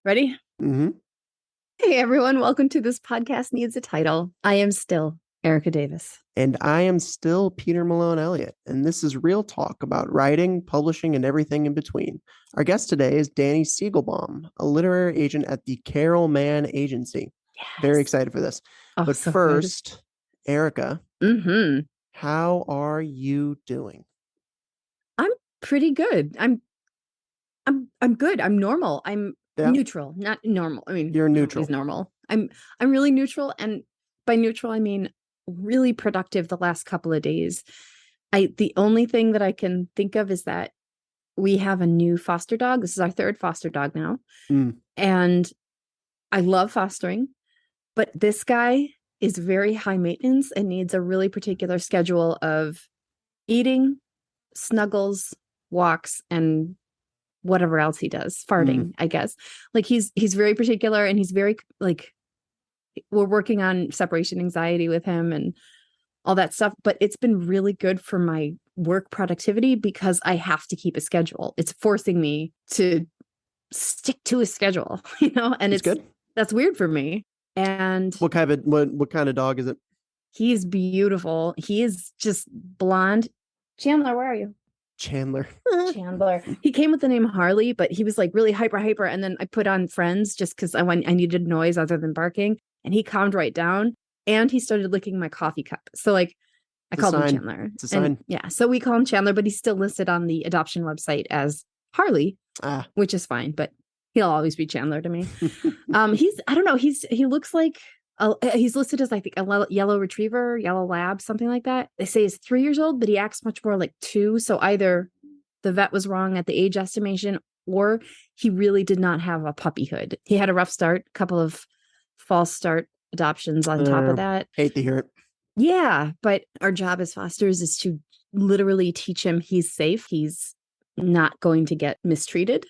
Ready? Mm-hmm. Hey, everyone. Welcome to This Podcast Needs a Title. I am still Erica Davis. And I am still Peter Malone Elliott, and this is Real Talk about writing, publishing, and everything in between. Our guest today is Dani Segelbaum, a literary agent at the Carol Mann Agency. Yes. Very excited for this. Oh, but so first, good. Erica, how are you doing? I'm pretty good. I'm good. I'm normal. I'm neutral, not normal. I mean, you're neutral. He's normal. I'm really neutral, and by neutral I mean really productive the last couple of days. The only thing that I can think of is that we have a new foster dog. This is our third foster dog now. And I love fostering, but this guy is very high maintenance and needs a really particular schedule of eating, snuggles, walks, and whatever else he does, farting, I guess. Like he's very particular, and he's very like, we're working on separation anxiety with him and all that stuff, but it's been really good for my work productivity because I have to keep a schedule. It's forcing me to stick to a schedule, and it's good. That's weird for me. And what kind of dog is it? He's beautiful. He is just blonde. Chandler, where are you? Chandler. He came with the name Harley, but he was like really hyper. And then I put on Friends just because I needed noise other than barking. And he calmed right down. And he started licking my coffee cup. So like I called him Chandler. It's a sign. Yeah. So we call him Chandler, but he's still listed on the adoption website as Harley, which is fine, but he'll always be Chandler to me. He looks like he's listed as, I think, a yellow retriever, yellow lab, something like that. They say he's 3 years old, but he acts much more like 2. So either the vet was wrong at the age estimation, or he really did not have a puppyhood. He had a rough start, a couple of false start adoptions on top of that. Hate to hear it. Yeah, but our job as fosters is to literally teach him he's safe. He's not going to get mistreated.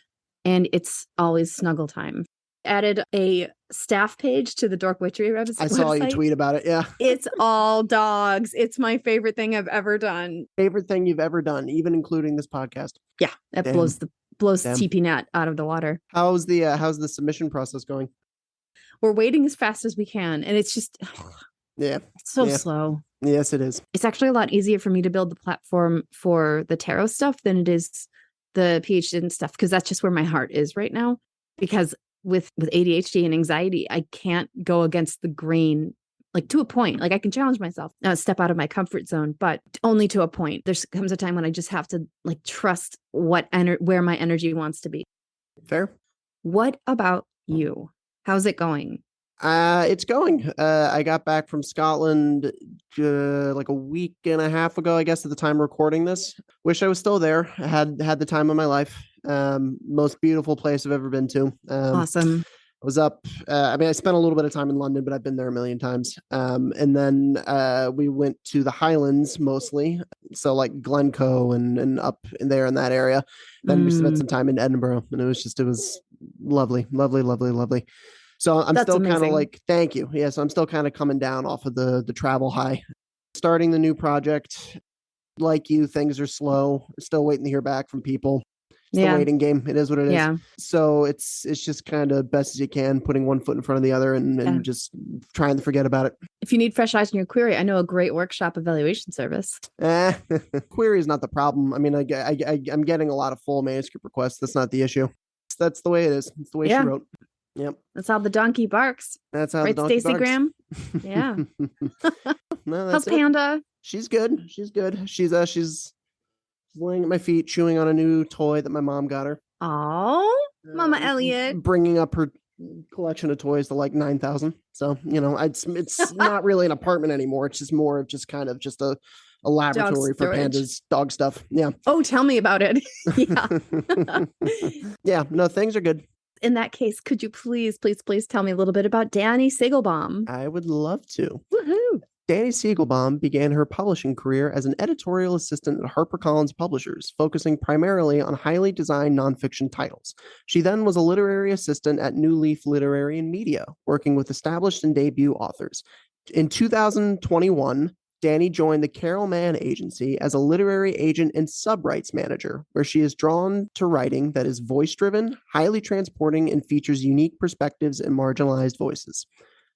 And it's always snuggle time. Added a staff page to the Dork Witchery website. I saw you tweet about it. Yeah. It's all dogs. It's my favorite thing I've ever done. Favorite thing you've ever done, even including this podcast. Yeah, that blows TP Net out of the water. How's the submission process going? We're waiting as fast as we can, and it's just it's so slow. Yes, it is. It's actually a lot easier for me to build the platform for the tarot stuff than it is the PhD and stuff, because that's just where my heart is right now. Because with ADHD and anxiety, I can't go against the grain, like to a point. Like I can challenge myself, step out of my comfort zone, but only to a point. There comes a time when I just have to like trust where my energy wants to be. Fair. What about you? How's it going? It's going. I got back from Scotland like a week and a half ago, I guess, at the time of recording this. Wish I was still there. I had the time of my life. Most beautiful place I've ever been to. Awesome. I was up. I spent a little bit of time in London, but I've been there a million times. And then we went to the Highlands mostly. So like Glencoe and up in there in that area. Then we spent some time in Edinburgh, and it was lovely, lovely, lovely, lovely. So I'm still kind of like, thank you. Yeah. So I'm still kind of coming down off of the travel high. Starting the new project. Like you, things are slow. Still waiting to hear back from people. It's the waiting game. It is what it is. Yeah. So it's just kind of best as you can, putting one foot in front of the other and just trying to forget about it. If you need fresh eyes in your query, I know a great workshop evaluation service. Query is not the problem. I mean, I'm getting a lot of full manuscript requests. That's not the issue. That's the way it is. It's the way she wrote. Yep. That's how the donkey barks. That's how the donkey barks. Graham? Yeah. How's Panda? She's good. She's laying at my feet, chewing on a new toy that my mom got her. Oh, Mama Elliot. Bringing up her collection of toys to like 9,000. So, it's not really an apartment anymore. It's just more of just kind of just a laboratory for Panda's dog stuff. Yeah. Oh, tell me about it. Yeah. Yeah. No, things are good. In that case, could you please tell me a little bit about Dani Segelbaum? I would love to. Woohoo! Dani Segelbaum began her publishing career as an editorial assistant at HarperCollins Publishers, focusing primarily on highly designed nonfiction titles. She then was a literary assistant at New Leaf Literary and Media, working with established and debut authors. In 2021, Dani joined the Carol Mann Agency as a literary agent and sub-rights manager, where she is drawn to writing that is voice-driven, highly transporting, and features unique perspectives and marginalized voices.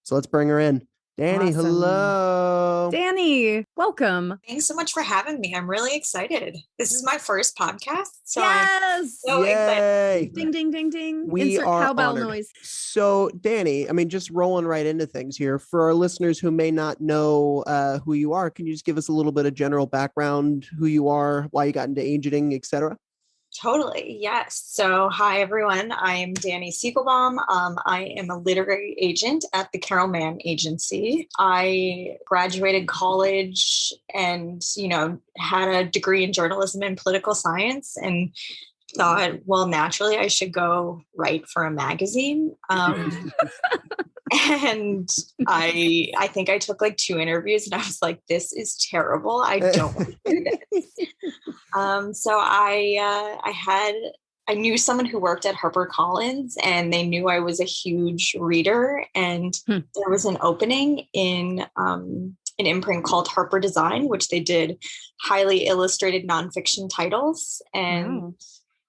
So let's bring her in. Dani, Awesome. hello. Dani, welcome. Thanks so much for having me. I'm really excited. This is my first podcast, so yes! I'm so Yay! excited. Ding, ding, ding, ding. We Insert are cowbell honored. noise. So, Dani, I mean, just rolling right into things here. For our listeners who may not know who you are, can you just give us a little bit of general background, who you are, why you got into agenting, etc.? Totally, yes. So, hi everyone. I'm Dani Segelbaum. I am a literary agent at the Carol Mann Agency. I graduated college and, had a degree in journalism and political science, and thought, well, naturally, I should go write for a magazine. And I think I took like 2 interviews, and I was like, this is terrible. I don't want to do this. So I knew someone who worked at HarperCollins, and they knew I was a huge reader, and there was an opening in an imprint called Harper Design, which they did highly illustrated nonfiction titles. And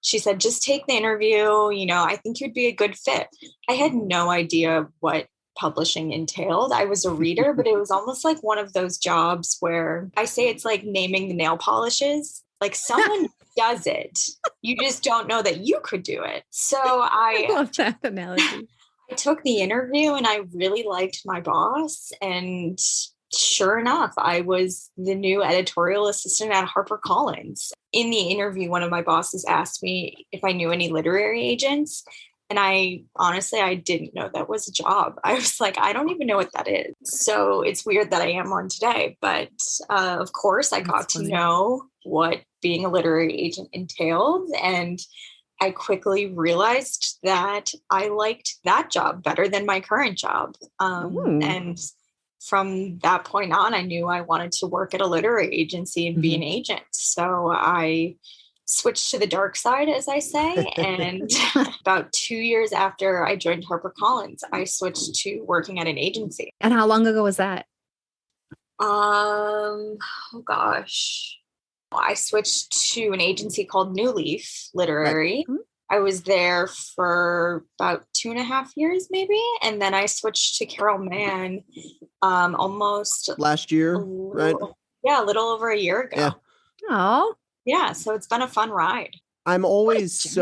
she said, just take the interview. I think you'd be a good fit. I had no idea what publishing entailed. I was a reader, but it was almost like one of those jobs where I say it's like naming the nail polishes. Like someone does it. You just don't know that you could do it. So I love that analogy. I took the interview, and I really liked my boss. And sure enough, I was the new editorial assistant at HarperCollins. In the interview, one of my bosses asked me if I knew any literary agents. And I didn't know that was a job. I was like, I don't even know what that is. So it's weird that I am on today. But of course, I got to know what being a literary agent entailed. And I quickly realized that I liked that job better than my current job. And from that point on, I knew I wanted to work at a literary agency and be an agent. So I switched to the dark side, as I say. And about 2 years after I joined HarperCollins, I switched to working at an agency. And how long ago was that? Oh gosh. I switched to an agency called New Leaf Literary. Right. I was there for about 2.5 years, maybe. And then I switched to Carol Mann almost last year, right? Yeah, a little over a year ago. Yeah. Oh. Yeah, so it's been a fun ride. I'm always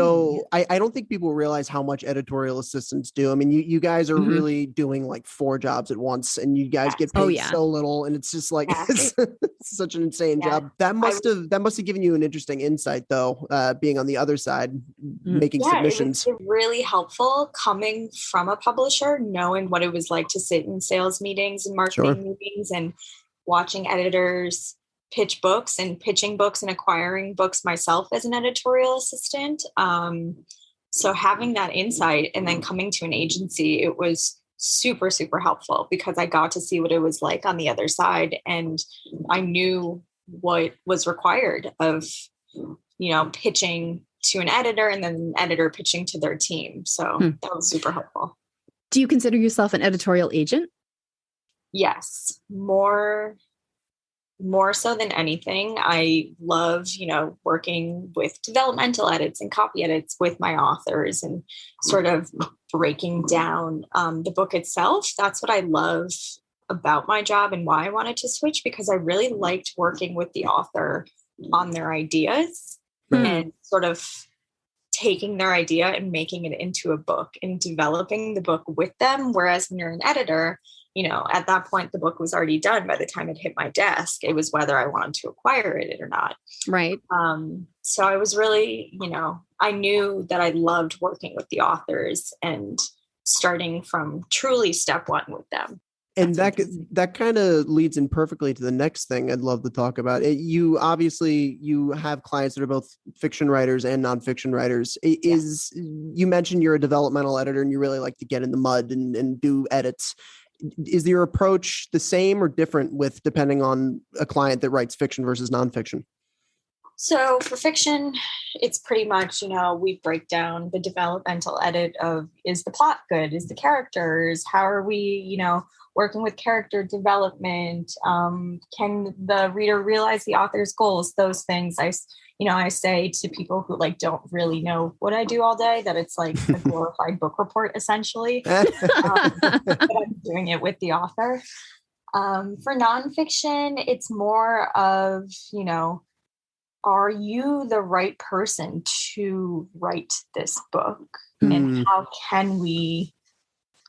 I don't think people realize how much editorial assistants do. I mean, you guys are really doing like 4 jobs at once, and you guys get paid so little, and it's just like it's such an insane job. That must have given you an interesting insight, though, being on the other side, making submissions. It was really helpful coming from a publisher, knowing what it was like to sit in sales meetings and marketing meetings and watching editors pitch books and pitching books and acquiring books myself as an editorial assistant. So having that insight and then coming to an agency, it was super, super helpful because I got to see what it was like on the other side. And I knew what was required of, pitching to an editor and then an editor pitching to their team. So that was super helpful. Do you consider yourself an editorial agent? Yes, more so than anything. I love, working with developmental edits and copy edits with my authors and sort of breaking down the book itself. That's what I love about my job and why I wanted to switch, because I really liked working with the author on their ideas and sort of taking their idea and making it into a book and developing the book with them. Whereas when you're an editor, at that point, the book was already done by the time it hit my desk. It was whether I wanted to acquire it or not. Right. So I was really, I knew that I loved working with the authors and starting from truly step one with them. And that kind of leads in perfectly to the next thing I'd love to talk about. You have clients that are both fiction writers and nonfiction writers. You mentioned you're a developmental editor and you really like to get in the mud and do edits. Is your approach the same or different depending on a client that writes fiction versus nonfiction? So for fiction, it's pretty much, we break down the developmental edit of, is the plot good? Is the characters? How are we, working with character development? Can the reader realize the author's goals? Those things I say to people who don't really know what I do all day, that it's like a glorified book report, essentially. But I'm doing it with the author. For nonfiction, it's more of, are you the right person to write this book? And how can we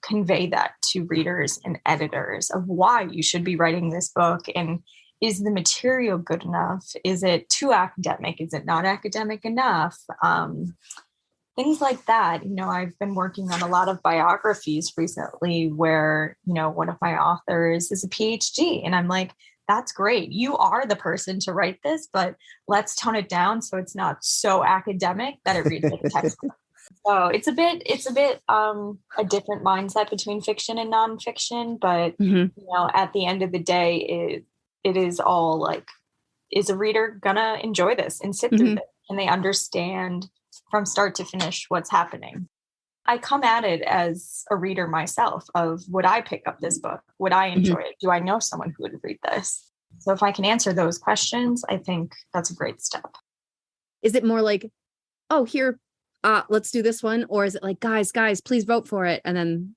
convey that to readers and editors of why you should be writing this book? And is the material good enough? Is it too academic? Is it not academic enough? Things like that. I've been working on a lot of biographies recently where, one of my authors is a PhD, and I'm like, that's great. You are the person to write this, but let's tone it down so it's not so academic that it reads like a textbook. So it's a bit a different mindset between fiction and nonfiction, but at the end of the day, it is all like, is a reader gonna enjoy this and sit through this? Can they understand from start to finish what's happening? I come at it as a reader myself of, would I pick up this book? Would I enjoy it? Do I know someone who would read this? So if I can answer those questions, I think that's a great step. Is it more like, oh, here, let's do this one? Or is it like, guys, please vote for it? And then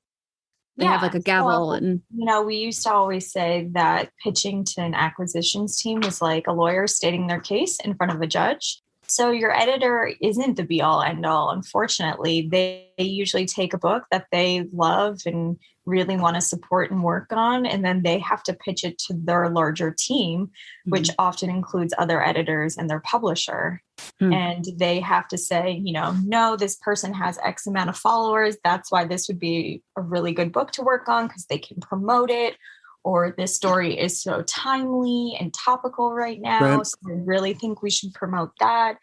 they have like a gavel. And we used to always say that pitching to an acquisitions team was like a lawyer stating their case in front of a judge. So your editor isn't the be all end all. Unfortunately, they usually take a book that they love and really want to support and work on, and then they have to pitch it to their larger team, which often includes other editors and their publisher. And they have to say, no, this person has X amount of followers. That's why this would be a really good book to work on, because they can promote it. Or this story is so timely and topical right now. Right. So I really think we should promote that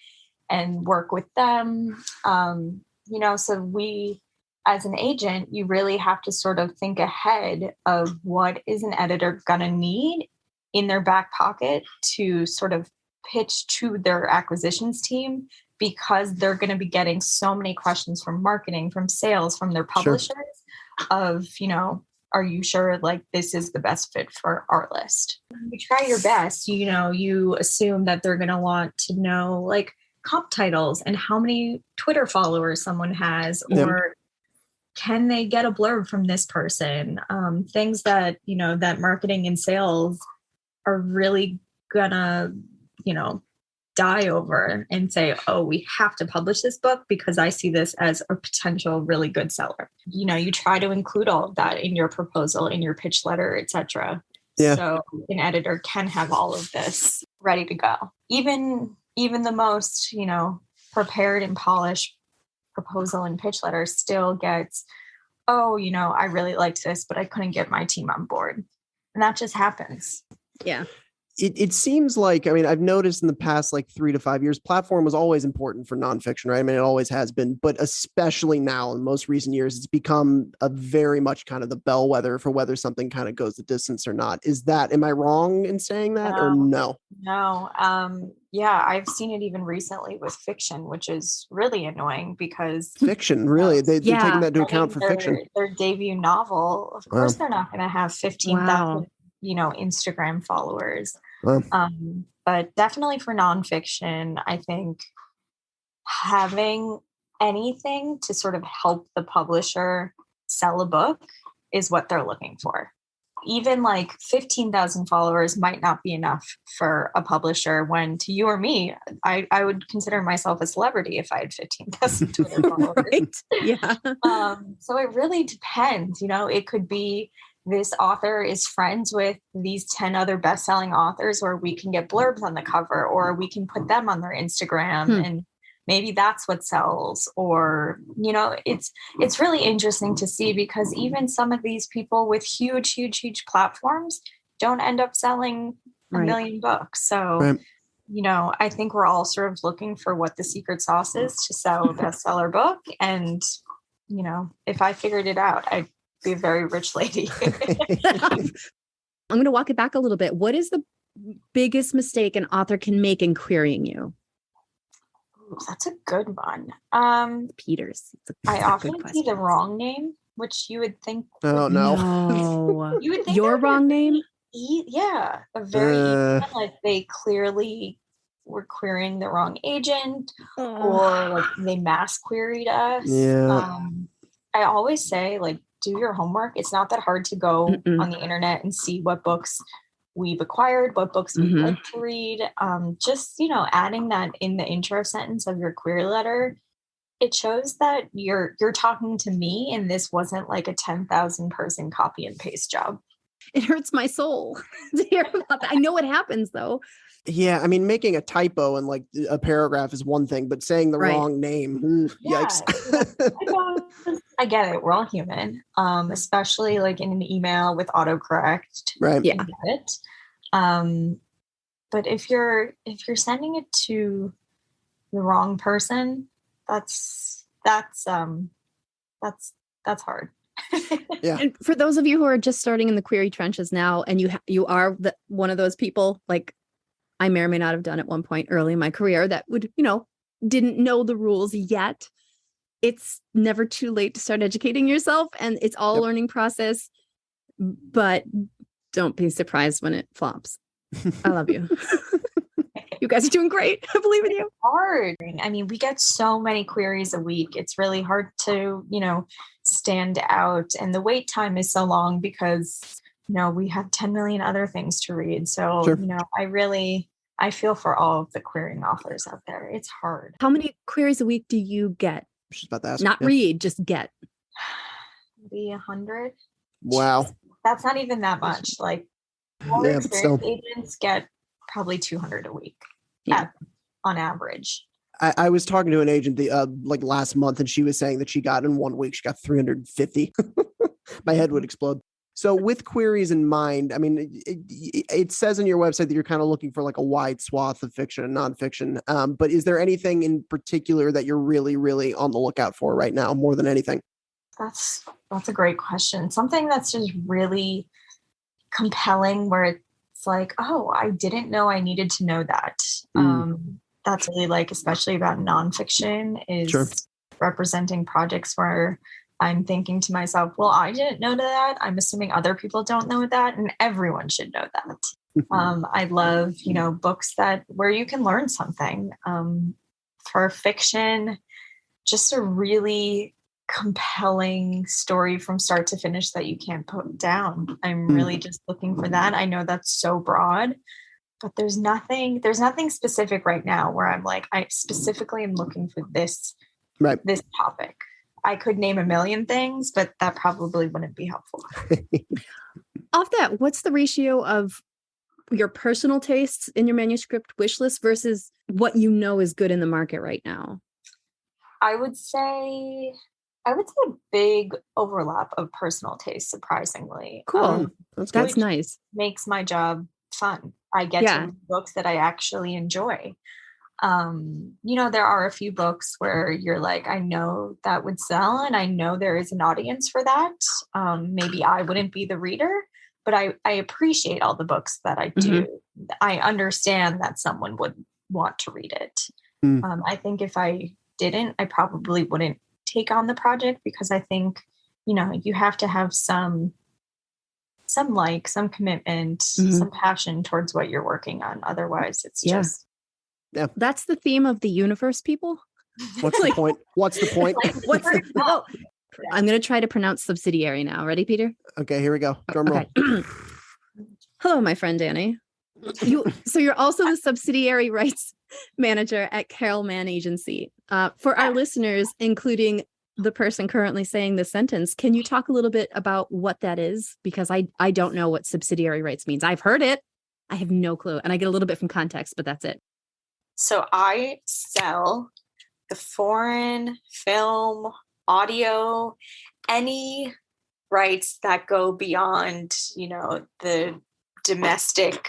and work with them. So we, as an agent, you really have to sort of think ahead of what is an editor going to need in their back pocket to sort of pitch to their acquisitions team, because they're going to be getting so many questions from marketing, from sales, from their publishers of, are you sure this is the best fit for our list? You try your best, you assume that they're going to want to know comp titles and how many Twitter followers someone has, or can they get a blurb from this person? Things that, that marketing and sales are really gonna, die over and say, oh, we have to publish this book because I see this as a potential really good seller. You try to include all of that in your proposal, in your pitch letter, etc. Yeah. So an editor can have all of this ready to go. Even the most, prepared and polished proposal and pitch letter still gets, oh, I really liked this, but I couldn't get my team on board. And that just happens. Yeah. It seems like, I've noticed in the past 3 to 5 years, platform was always important for nonfiction, right? It always has been, but especially now in most recent years, it's become a very much kind of the bellwether for whether something kind of goes the distance or not. Am I wrong in saying that or no? No. Yeah, I've seen it even recently with fiction, which is really annoying because fiction, really? They're taking that into account for fiction. Their debut novel, of course, they're not going to have 15,000 Instagram followers. But definitely for nonfiction, I think having anything to sort of help the publisher sell a book is what they're looking for. Even 15,000 followers might not be enough for a publisher, when to you or me, I would consider myself a celebrity if I had 15,000 Twitter followers. Right? Yeah. So it really depends. It could be this author is friends with these 10 other best-selling authors, or we can get blurbs on the cover, or we can put them on their Instagram and maybe that's what sells. Or, it's really interesting to see, because even some of these people with huge platforms don't end up selling a million books. So, I think we're all sort of looking for what the secret sauce is to sell a bestseller book. And, if I figured it out, I'd be a very rich lady. I'm going to walk it back a little bit. What is the biggest mistake an author can make in querying you? Ooh, that's a good one. Peters. I It's a often good see the question. wrong name, which you would think. Oh no. No. You would think Your that would be wrong name? yeah, a very easy Uh, one. Like they clearly were querying the wrong agent, Oh. or like they mass queried us. Yeah. I always say, like, do your homework. It's not that hard to go Mm-mm. on the internet and see what books we've acquired, what books we'd Mhm. like to read. Just, adding that in the intro sentence of your query letter, it shows that you're talking to me and this wasn't like a 10,000 person copy and paste job. It hurts my soul to hear about that. I know it happens though. Yeah, I mean, making a typo in like a paragraph is one thing, but saying the Right. wrong name, yikes. I get it. We're all human, especially like in an email with autocorrect. Right. Yeah. I get it. But if you're sending it to the wrong person, that's hard. Yeah. And for those of you who are just starting in the query trenches now, and you are one of those people, like I may or may not have done at one point early in my career, that would, didn't know the rules yet. It's never too late to start educating yourself, and it's all a learning process, but don't be surprised when it flops. I love you. You guys are doing great. I believe in you. Hard. I mean, we get so many queries a week. It's really hard to, stand out. And the wait time is so long because, we have 10 million other things to read. So, Sure. I feel for all of the querying authors out there. It's hard. How many queries a week do you get? She's about to ask. Not read, just get. Maybe 100. Wow. That's not even that much. Like, more Yeah, but still. experienced agents get probably 200 a week on average. I was talking to an agent like last month, and she was saying that she got in 1 week, she got 350. My head would explode. So with queries in mind, I mean, it says on your website that you're kind of looking for like a wide swath of fiction and nonfiction. But is there anything in particular that you're really, really on the lookout for right now, more than anything? That's a great question. Something that's just really compelling, where it's like, oh, I didn't know I needed to know that. That's really like, especially about nonfiction, is Sure. representing projects where I'm thinking to myself, well, I didn't know that. I'm assuming other people don't know that, and everyone should know that. I love, books where you can learn something. For fiction, just a really compelling story from start to finish that you can't put down. I'm really just looking for that. I know that's so broad, but there's nothing specific right now where I'm like, I specifically am looking for this topic. I could name a million things, but that probably wouldn't be helpful. Off that, what's the ratio of your personal tastes in your manuscript wish list versus what you know is good in the market right now? I would say a big overlap of personal taste, surprisingly. Cool. That's nice. Makes my job fun. I get to read books that I actually enjoy. There are a few books where you're like, I know that would sell and I know there is an audience for that. Maybe I wouldn't be the reader, but I appreciate all the books that I do. I understand that someone would want to read it. I think if I didn't, I probably wouldn't take on the project, because I think, you have to have some commitment, some passion towards what you're working on. Otherwise it's just. Yeah. That's the theme of the universe, people. What's the point? What's the point? I'm going to try to pronounce subsidiary now. Ready, Peter? Okay, here we go. Drum roll. Hello, my friend Dani. So you're also the subsidiary rights manager at Carol Mann Agency. For our listeners, including the person currently saying this sentence, can you talk a little bit about what that is? Because I don't know what subsidiary rights means. I've heard it. I have no clue. And I get a little bit from context, but that's it. So I sell the foreign film, audio, any rights that go beyond, the domestic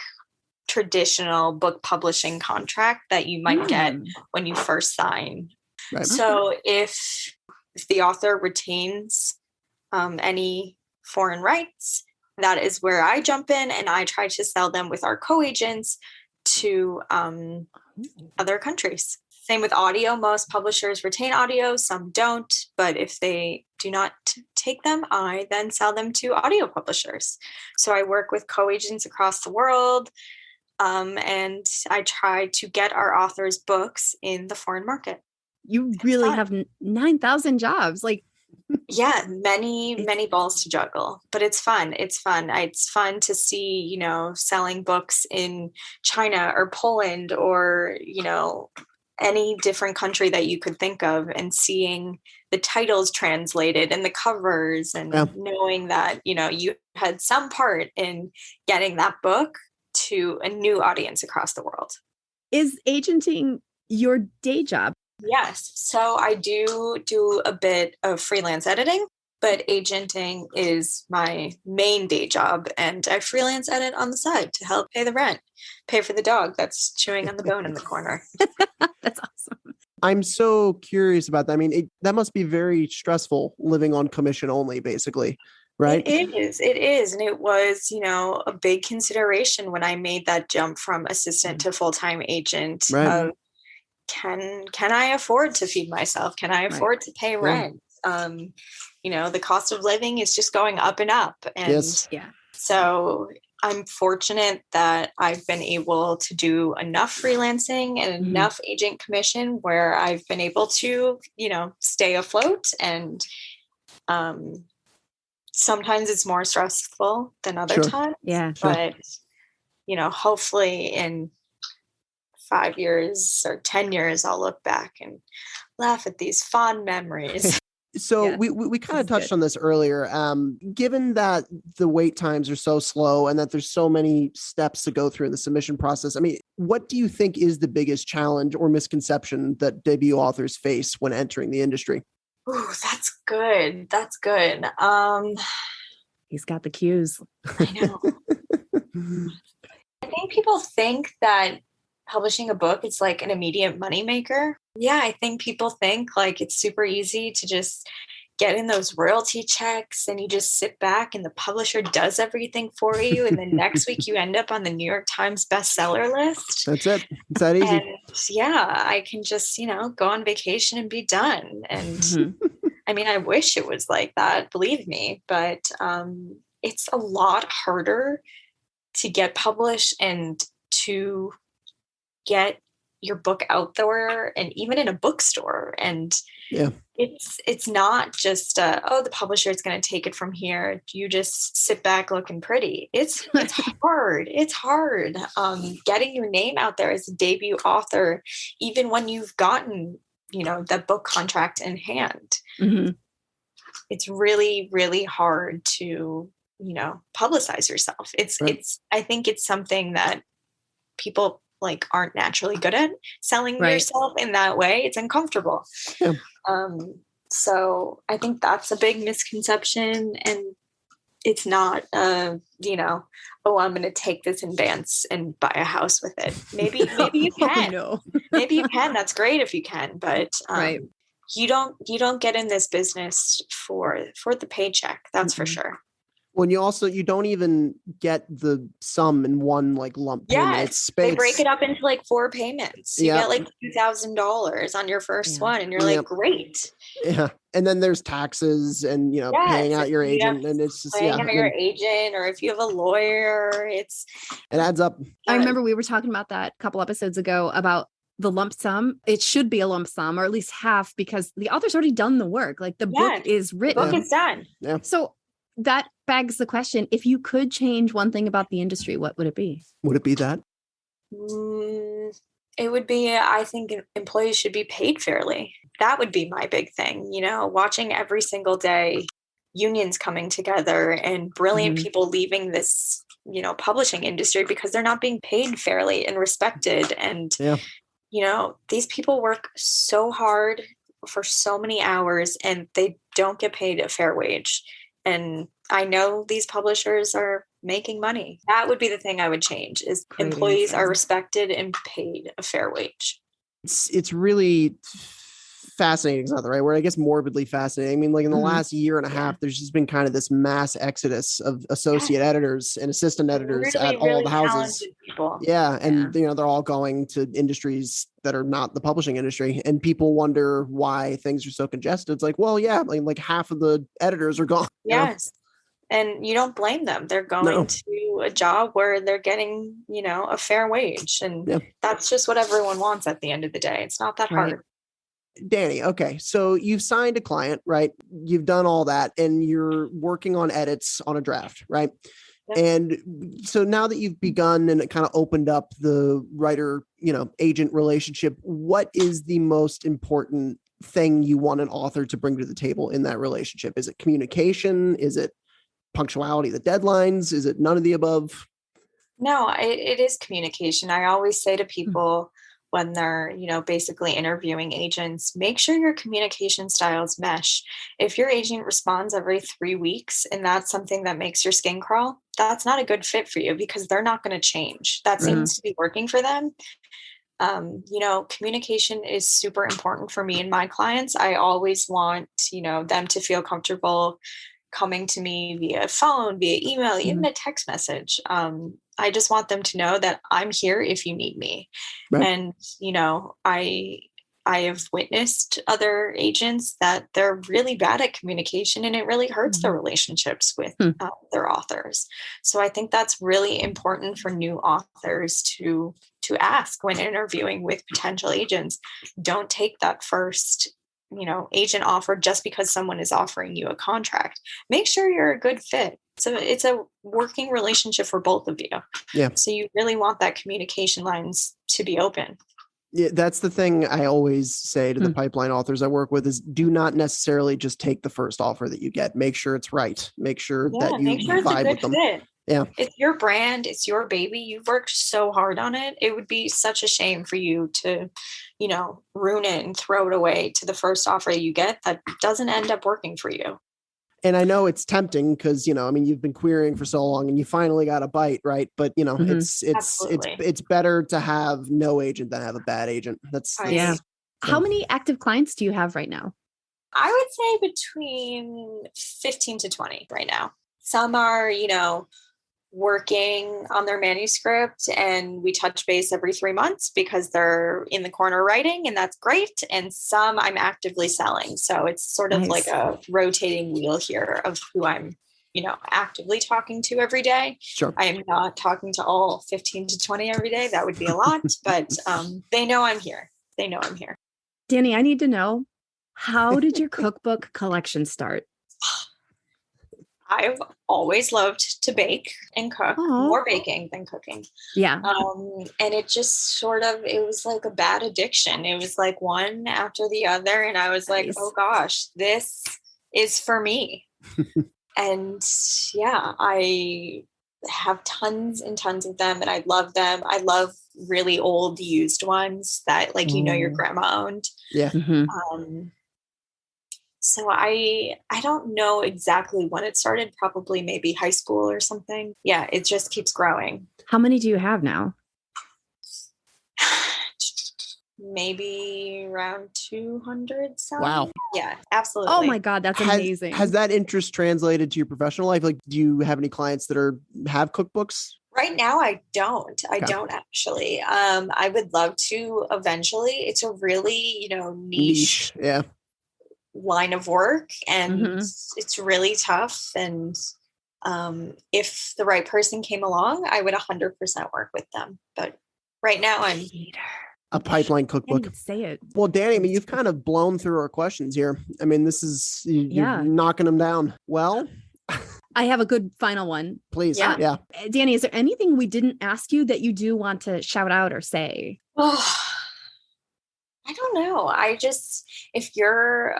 traditional book publishing contract that you might get when you first sign. Right. So if the author retains any foreign rights, that is where I jump in and I try to sell them with our co-agents to other countries. Same with audio. Most publishers retain audio, some don't. But if they do not take them, I then sell them to audio publishers. So I work with co-agents across the world. And I try to get our authors' books in the foreign market. You really have 9,000 jobs. Like, yeah, many balls to juggle, but it's fun. It's fun. It's fun to see, selling books in China or Poland or, any different country that you could think of, and seeing the titles translated and the covers, and knowing that, you had some part in getting that book to a new audience across the world. Is agenting your day job? Yes. So I do a bit of freelance editing, but agenting is my main day job. And I freelance edit on the side to help pay the rent, pay for the dog that's chewing on the bone in the corner. That's awesome. I'm so curious about that. I mean, that must be very stressful living on commission only, basically. Right? It is. And it was, a big consideration when I made that jump from assistant to full-time agent. Right. Can I afford to feed myself? Can I afford to pay rent? The cost of living is just going up and up. And so I'm fortunate that I've been able to do enough freelancing and enough agent commission where I've been able to, stay afloat. And sometimes it's more stressful than other times. Yeah. But, hopefully in 5 years or 10 years, I'll look back and laugh at these fond memories. So we kind of touched on this earlier. Given that the wait times are so slow and that there's so many steps to go through in the submission process, I mean, what do you think is the biggest challenge or misconception that debut authors face when entering the industry? Ooh, that's good. That's good. He's got the cues. I know. I think people think that publishing a book is like an immediate moneymaker. Yeah, I think people think like it's super easy to just get in those royalty checks and you just sit back and the publisher does everything for you. And then next week you end up on the New York Times bestseller list. That's it. It's that easy. And I can just, go on vacation and be done. And I mean, I wish it was like that, believe me, but it's a lot harder to get published and to get your book out there and even in a bookstore. And it's not just the publisher is going to take it from here. You just sit back looking pretty. It's hard. It's hard getting your name out there as a debut author, even when you've gotten that book contract in hand. It's really, really hard to publicize yourself. I think it's something that people aren't naturally good at selling yourself in that way. It's uncomfortable. So I think that's a big misconception. And it's not, I'm going to take this advance and buy a house with it. Maybe you can. No. Maybe you can. That's great if you can. But you don't get in this business for the paycheck. That's for sure. When you don't even get the sum in one lump payment. Yes, they break it up into 4 payments. You get $2,000 on your first one, and you're great. Yeah, and then there's taxes and paying out your agent, and it's just paying out your agent, or if you have a lawyer, it adds up. I remember we were talking about that a couple episodes ago about the lump sum. It should be a lump sum, or at least half, because the author's already done the work. The book is written. The book is done. Yeah. So that begs the question, if you could change one thing about the industry, what would it be? Would it be that? It would be, I think employees should be paid fairly. That would be my big thing, watching every single day, unions coming together and brilliant people leaving this, publishing industry because they're not being paid fairly and respected. And, these people work so hard for so many hours and they don't get paid a fair wage. And I know these publishers are making money. That would be the thing I would change, is employees are respected and paid a fair wage. It's really fascinating is not the right word. I guess morbidly fascinating. I mean, like in the last year and a half, there's just been kind of this mass exodus of associate editors and assistant editors at Really, all really the houses. talented people. Yeah. And, they're all going to industries that are not the publishing industry. And people wonder why things are so congested. It's like, well, yeah, like half of the editors are gone. Yes. And you don't blame them. They're going to a job where they're getting, a fair wage. And that's just what everyone wants at the end of the day. It's not that hard. Dani, okay. So you've signed a client, right? You've done all that and you're working on edits on a draft, right? Yep. And so now that you've begun and it kind of opened up the writer, agent relationship, what is the most important thing you want an author to bring to the table in that relationship? Is it communication? Is it punctuality, the deadlines? Is it none of the above? No, it is communication. I always say to people when they're, basically interviewing agents, make sure your communication styles mesh. If your agent responds every 3 weeks and that's something that makes your skin crawl, that's not a good fit for you because they're not going to change. That seems to be working for them. Communication is super important for me and my clients. I always want, them to feel comfortable coming to me via phone, via email, even a text message. I just want them to know that I'm here if you need me. Right. And, I have witnessed other agents that they're really bad at communication and it really hurts their relationships with their authors. So I think that's really important for new authors to ask when interviewing with potential agents. Don't take that first agent offer just because someone is offering you a contract. Make sure you're a good fit. So it's a working relationship for both of you. Yeah. So you really want that communication lines to be open. Yeah, that's the thing I always say to the pipeline authors I work with is do not necessarily just take the first offer that you get. Make sure it's right. Make sure that you vibe with them. Fit. Yeah. It's your brand. It's your baby. You've worked so hard on it. It would be such a shame for you to, ruin it and throw it away to the first offer you get that doesn't end up working for you. And I know it's tempting because, you've been querying for so long and you finally got a bite, right? But, it's better to have no agent than have a bad agent. That's How many active clients do you have right now? I would say between 15 to 20 right now. Some are, working on their manuscript and we touch base every 3 months because they're in the corner writing and that's great. And some I'm actively selling. So it's sort of like a rotating wheel here of who I'm, actively talking to every day. Sure. I am not talking to all 15 to 20 every day. That would be a lot, but they know I'm here. They know I'm here. Dani, I need to know, how did your cookbook collection start? I've always loved to bake and cook, more baking than cooking. Yeah. And it just it was like a bad addiction. It was like one after the other. And I was like, oh gosh, this is for me. And I have tons and tons of them and I love them. I love really old used ones that your grandma owned. Yeah. So I don't know exactly when it started, probably maybe high school or something. Yeah, it just keeps growing. How many do you have now? Maybe around 200. Wow. Yeah, absolutely. Oh my God, that's amazing. Has that interest translated to your professional life? Like, do you have any clients that have cookbooks? Right now, I don't. I don't actually. I would love to eventually. It's a really, niche. Yeah. Line of work and it's really tough. And if the right person came along, I would 100% work with them. But right now I'm a pipeline cookbook. Say it. Well, Dani, you've kind of blown through our questions here. This is, you're knocking them down. Well, I have a good final one. Please. Yeah. Dani, is there anything we didn't ask you that you do want to shout out or say? I don't know. If you're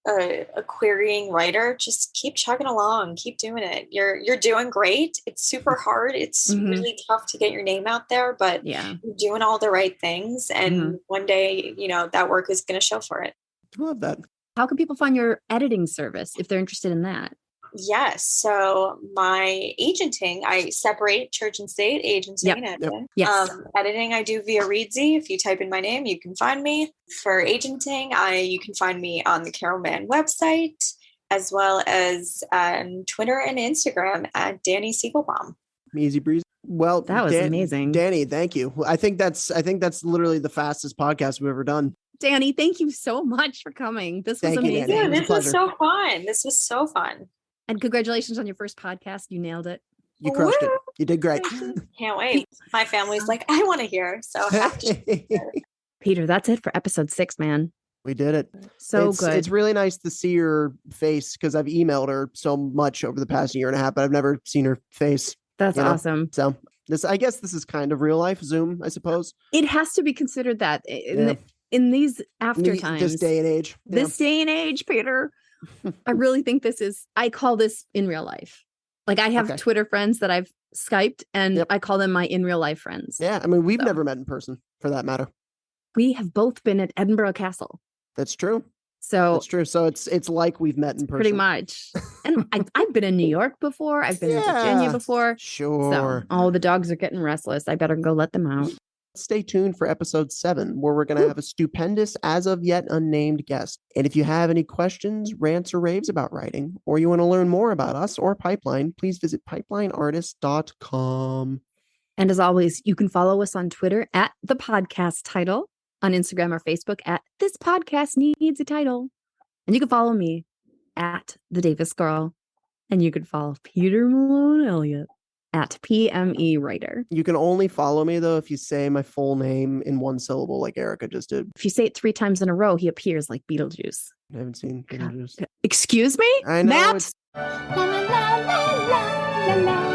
a querying writer, just keep chugging along, keep doing it. You're doing great. It's super hard. It's really tough to get your name out there, but you're doing all the right things. And one day, that work is going to show for it. I love that. How can people find your editing service if they're interested in that? Yes. So my agenting, I separate church and state, agenting and editing. Yes. Editing I do via Readsy. If you type in my name, you can find me. For agenting, you can find me on the Carol Mann website, as well as Twitter and Instagram at Dani Segelbaum. Easy breezy. Well, That was amazing. Dani, thank you. I think that's literally the fastest podcast we've ever done. Dani, thank you so much for coming. This was amazing. Yeah, this was so fun. This was so fun. And congratulations on your first podcast. You nailed it. You crushed it. You did great. Can't wait. My family's like, I want to hear. So Peter, that's it for episode 6, man. We did it. So good. It's really nice to see her face because I've emailed her so much over the past year and a half, but I've never seen her face. That's awesome. So I guess this is kind of real life Zoom, I suppose. It has to be considered that in these after times. This day and age. This day and age, Peter. I really think I call this in real life. Like I have Twitter friends that I've Skyped and I call them my in real life friends. Yeah. I mean, we've never met in person for that matter. We have both been at Edinburgh Castle. That's true. So that's true. So it's like we've met in person. Pretty much. And I've been in New York before. I've been in Virginia before. Sure. So, the dogs are getting restless. I better go let them out. Stay tuned for episode 7, where we're going to have a stupendous, as of yet unnamed guest. And if you have any questions, rants, or raves about writing, or you want to learn more about us or Pipeline, please visit pipelineartist.com. And as always, you can follow us on Twitter at the podcast title, on Instagram or Facebook at This Podcast Needs a Title. And you can follow me at The Davis Girl. And you can follow Peter Malone Elliott at PME Writer. You can only follow me, though, if you say my full name in one syllable like Erica just did. If you say it 3 times in a row, he appears like Beetlejuice. I haven't seen Beetlejuice. Excuse me? I know. Matt?